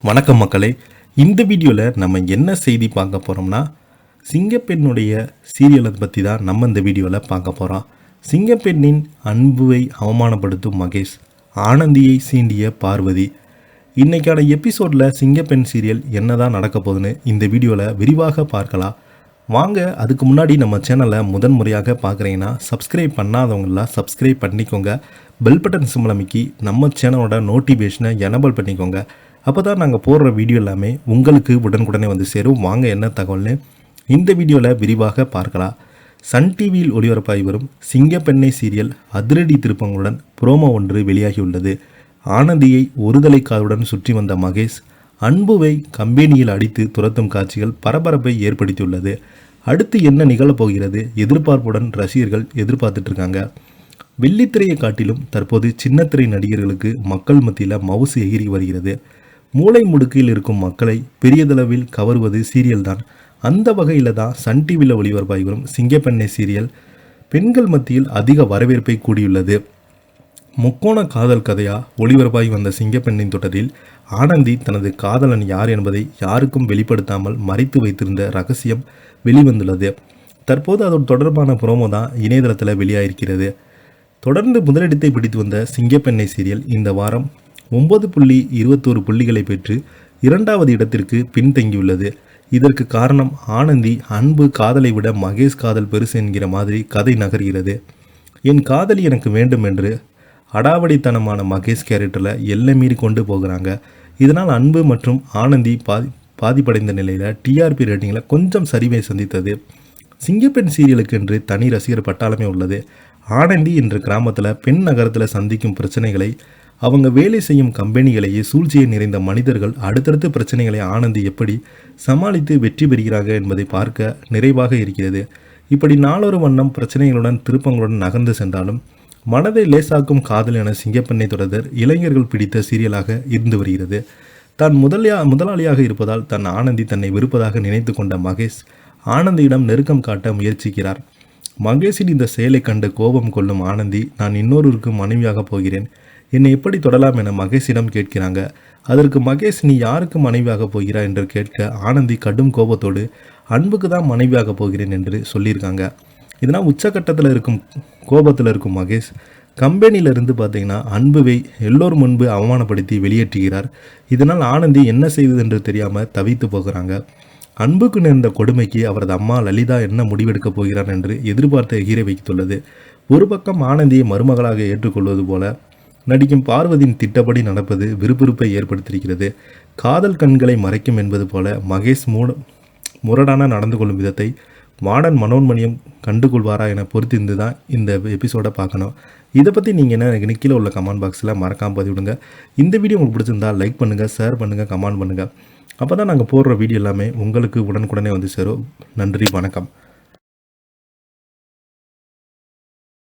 வணக்கம் மக்களே. இந்த வீடியோவில் நம்ம என்ன செய்தி பார்க்க போகிறோம்னா, சிங்கப்பெண்ணுடைய சீரியலை பற்றி தான் நம்ம இந்த வீடியோவில் பார்க்க போகிறோம். சிங்கப்பெண்ணின் அன்புவை அவமானப்படுத்தும் மகேஷ், ஆனந்தியை சீண்டிய பார்வதி. இன்றைக்கான எபிசோடில் சிங்கப்பெண் சீரியல் என்ன தான் நடக்க போகுதுன்னு இந்த வீடியோவில் விரிவாக பார்க்கலாம். வாங்க. அதுக்கு முன்னாடி நம்ம சேனலை முதன்முறையாக பார்க்குறீங்கன்னா சப்ஸ்கிரைப் பண்ணாதவங்களாம் சப்ஸ்கிரைப் பண்ணிக்கோங்க. பெல் பட்டன் சிம்பல் அமைக்கி நம்ம சேனலோட நோட்டிஃபிகேஷனை எனபிள் பண்ணிக்கோங்க. அப்போ தான் நாங்கள் போடுற வீடியோ எல்லாமே உங்களுக்கு உடனுக்குடனே வந்து சேரும். வாங்க என்ன தகவல்னு இந்த வீடியோவில் விரிவாக பார்க்கலாம். சன் டிவியில் ஒளிபரப்பாகி வரும் சிங்கப்பெண்ணை சீரியல் அதிரடி திருப்பங்களுடன் புரோமோ ஒன்று வெளியாகியுள்ளது. ஆனந்தியை ஒருதலை காதுடன் சுற்றி வந்த மகேஷ் அன்புவை கம்பெனியில் அடித்து துரத்தும் காட்சிகள் பரபரப்பை ஏற்படுத்தியுள்ளது. அடுத்து என்ன நிகழப்போகிறது எதிர்பார்ப்புடன் ரசிகர்கள் எதிர்பார்த்துட்டு இருக்காங்க. வெள்ளித்திரையை காட்டிலும் தற்போது சின்னத்திரை நடிகர்களுக்கு மக்கள் மத்தியில் மவுசு எகிரி வருகிறது. மூளை முடுக்கில் இருக்கும் மக்களை பெரியதளவில் கவருவது சீரியல் தான். அந்த வகையில் தான் சன் டிவியில் ஒளிபரப்பாகி வரும் சிங்கப்பெண்ணை சீரியல் பெண்கள் மத்தியில் அதிக வரவேற்பை கூடியுள்ளது. முக்கோண காதல் கதையா ஒளிபரப்பாகி வந்த சிங்கப்பெண்ணின் தொடரில் ஆனந்தி தனது காதலன் யார் என்பதை யாருக்கும் வெளிப்படுத்தாமல் மறைத்து வைத்திருந்த ரகசியம் வெளிவந்துள்ளது. தற்போது அதோடு தொடர்பான புரோமோ தான் இணையதளத்தில் வெளியாகிருக்கிறது. தொடர்ந்து முதலிடத்தை பிடித்து வந்த சிங்கப்பெண்ணை சீரியல் இந்த வாரம் 9.21 புள்ளிகளை பெற்று இரண்டாவது இடத்திற்கு பின்தங்கியுள்ளது. இதற்கு காரணம் ஆனந்தி அன்பு காதலை விட மகேஷ் காதல் பெருசு என்கிற மாதிரி கதை நகர்கிறது. என் காதலி எனக்கு வேண்டும் என்று அடாவடித்தனமான மகேஷ் கேரக்டரில் எல்லை மீறி கொண்டு போகிறாங்க. இதனால் அன்பு மற்றும் ஆனந்தி பாதிப்படைந்த நிலையில் டிஆர்பி ரேட்டிங்கில் கொஞ்சம் சரிவை சந்தித்தது. சிங்கப்பெண் சீரியலுக்கு என்று தனி ரசிகர் பட்டாளமே உள்ளது. ஆனந்தி என்ற கிராமத்தில் பெண் நகரத்தில் சந்திக்கும் பிரச்சனைகளை, அவங்க வேலை செய்யும் கம்பெனிகளையே சூழ்ச்சியை நிறைந்த மனிதர்கள், அடுத்தடுத்த பிரச்சனைகளை ஆனந்தி எப்படி சமாளித்து வெற்றி பெறுகிறாங்க என்பதை பார்க்க நிறைவாக இருக்கிறது. இப்படி நாளொரு வண்ணம் பிரச்சனைகளுடன் திருப்பங்களுடன் நகர்ந்து சென்றாலும் மனதை லேசாக்கும் காதல் என சிங்கப்பெண்ணை தொடர் இளைஞர்கள் பிடித்த சீரியலாக இருந்து வருகிறது. தான் முதலாளியாக இருப்பதால் தன் ஆனந்தி தன்னை வெறுப்பதாக நினைத்து கொண்ட மகேஷ் ஆனந்தியிடம் நெருக்கம் காட்ட முயற்சிக்கிறார். மகேஷின் இந்த செயலை கண்டு கோபம் கொள்ளும் ஆனந்தி, நான் இன்னொருவருக்கு மனைவியாக போகிறேன், என்னை எப்படி தொடலாம் என மகேஷிடம் கேட்கிறாங்க. அதற்கு மகேஷ், நீ யாருக்கு மனைவியாக போகிறாய் என்று கேட்க ஆனந்தி கடும் கோபத்தோடு அன்புக்கு தான் மனைவியாக போகிறேன் என்று சொல்லியிருக்காங்க. இதனால் உச்சக்கட்டத்தில் இருக்கும் கோபத்தில் இருக்கும் மகேஷ் கம்பெனியிலிருந்து பார்த்தீங்கன்னா அன்புவை எல்லோரும் முன்பு அவமானப்படுத்தி வெளியேற்றுகிறார். இதனால் ஆனந்தி என்ன செய்வது என்று தெரியாமல் தவித்து போகிறாங்க. அன்புக்கு நேர்ந்த கொடுமைக்கு அவரது அம்மா லலிதா என்ன முடிவெடுக்கப் போகிறார் என்று எதிர்பார்த்த எகிரை வைத்துள்ளது. ஒரு பக்கம் ஆனந்தியை மருமகளாக ஏற்றுக்கொள்வது போல நடிக்கும் பார்வதியின் திட்டப்படி நடப்பது விறுவிறுப்பை ஏற்படுத்தியிருக்கிறது. காதல் கண்களை மறைக்கும் என்பது போல மகேஷ் முரடான நடந்து கொள்ளும் விதத்தை மாடன் மனோன்மணியம் கண்டுகொள்வாரா என பொறுத்திருந்து தான் இந்த எபிசோடை பார்க்கணும். இதை பற்றி நீங்கள் என்ன கீழே உள்ள கமெண்ட் பாக்ஸில் மறக்காமல் பதிவிடுங்க. இந்த வீடியோ உங்களுக்கு பிடிச்சிருந்தால் லைக் பண்ணுங்கள், ஷேர் பண்ணுங்கள், கமெண்ட் பண்ணுங்கள். அப்போ தான் நாங்கள் போடுற வீடியோ எல்லாமே உங்களுக்கு உடனுக்குடனே வந்து சேரும். நன்றி, வணக்கம்.